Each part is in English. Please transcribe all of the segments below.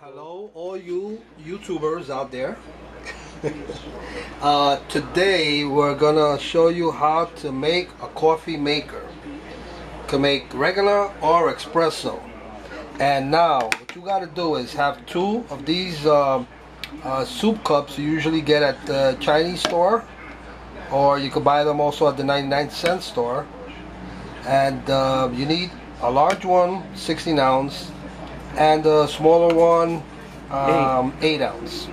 Hello, all you YouTubers out there. Today we're gonna show you how to make a coffee maker. You can make regular or espresso. And now what you gotta do is have two of these soup cups you usually get at the Chinese store, or you can buy them also at the 99-cent store. And you need a large one, 16 ounce, and a smaller one, 8 ounce.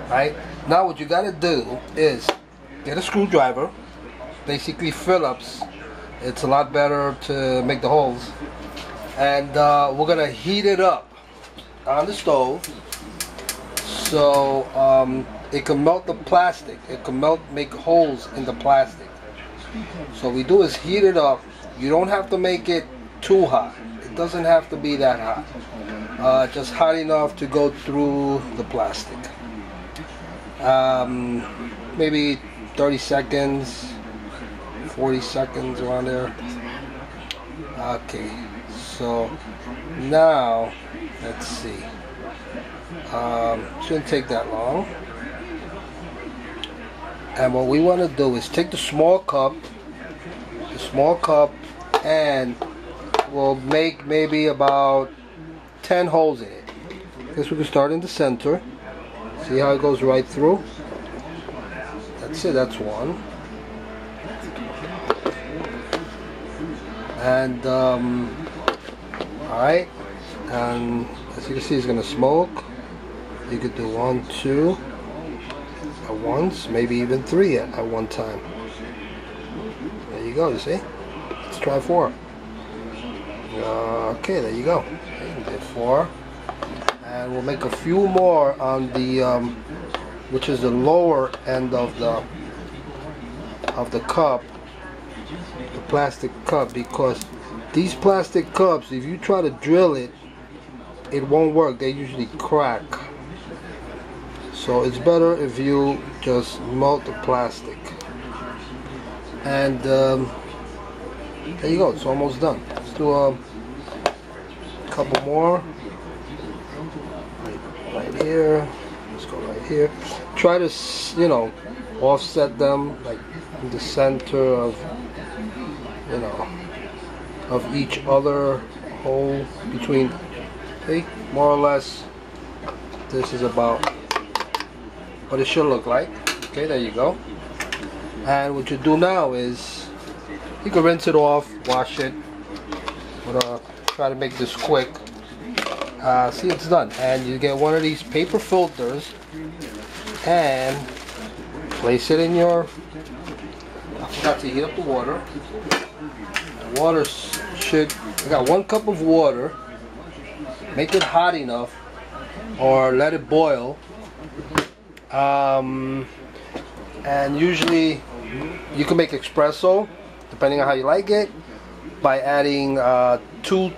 Right? Now what you gotta do is get a screwdriver, basically Phillips. It's a lot better to make the holes. And we're gonna heat it up on the stove so it can melt the plastic. It can make holes in the plastic. So what we do is heat it up. You don't have to make it too hot. It doesn't have to be that hot. Just hot enough to go through the plastic. Maybe 30 seconds, 40 seconds around there. Okay, so now let's see. Shouldn't take that long. And what we want to do is take the small cup, and we'll make maybe about 10 holes in it. I guess we can start in the center. See how it goes right through? That's it, that's one. And alright, and as you can see, it's gonna smoke. You could do 1, 2 at once, maybe even 3 at one time. There you go, you see? Let's try 4. Okay, there you go. Did 4, and we'll make a few more on the which is the lower end of the cup, the plastic cup, because these plastic cups, if you try to drill it, it won't work. They usually crack. So it's better if you just melt the plastic. And there you go. It's almost done. Let's do a couple more right here. Let's go right here. Try to, you know, offset them like in the center of, you know, of each other hole between. Okay, more or less this is about what it should look like. Okay, there you go. And what you do now is you can rinse it off, wash it. I'm gonna try to make this quick. See, it's done. And you get one of these paper filters and place it in your, I forgot to heat up the water. The water should, I got 1 cup of water. Make it hot enough, or let it boil. And usually you can make espresso, depending on how you like it, by adding 2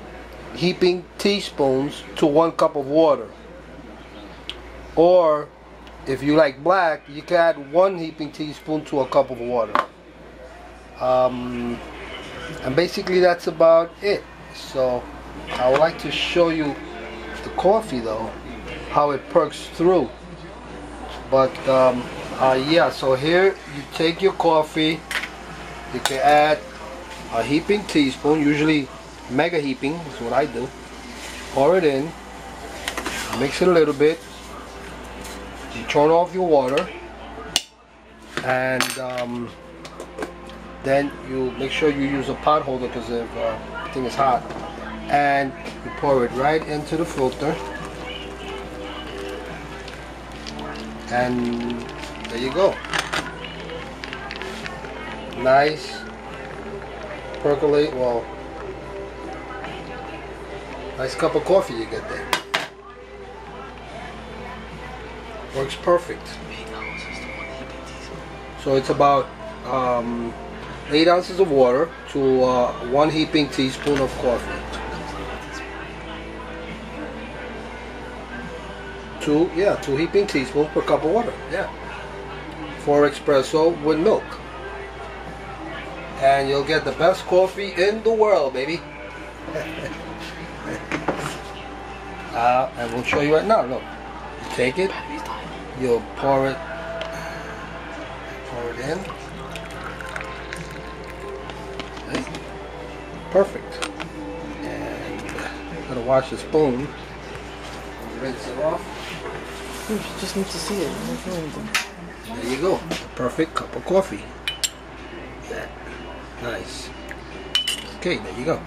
heaping teaspoons to 1 cup of water. Or if you like black, you can add 1 heaping teaspoon to a cup of water. And basically that's about it. So I would like to show you the coffee though, how it perks through. But yeah, so here you take your coffee, you can add a heaping teaspoon, usually mega heaping is what I do. Pour it in, mix it a little bit, you turn off your water, and then you make sure you use a pot holder, because if the thing is hot, and you pour it right into the filter, and there you go. Nice, percolate, well, nice cup of coffee you get there. Works perfect. So it's about 8 ounces of water to 1 heaping teaspoon of coffee. 2 heaping teaspoons per cup of water. Yeah. For espresso with milk. And you'll get the best coffee in the world, baby. And we'll show you right now. Look, you take it, you'll pour it in. Okay. Perfect. And I'm gonna wash the spoon. Rinse it off. You just need to see it. There you go. The perfect cup of coffee. Yeah. Nice. Okay, there you go.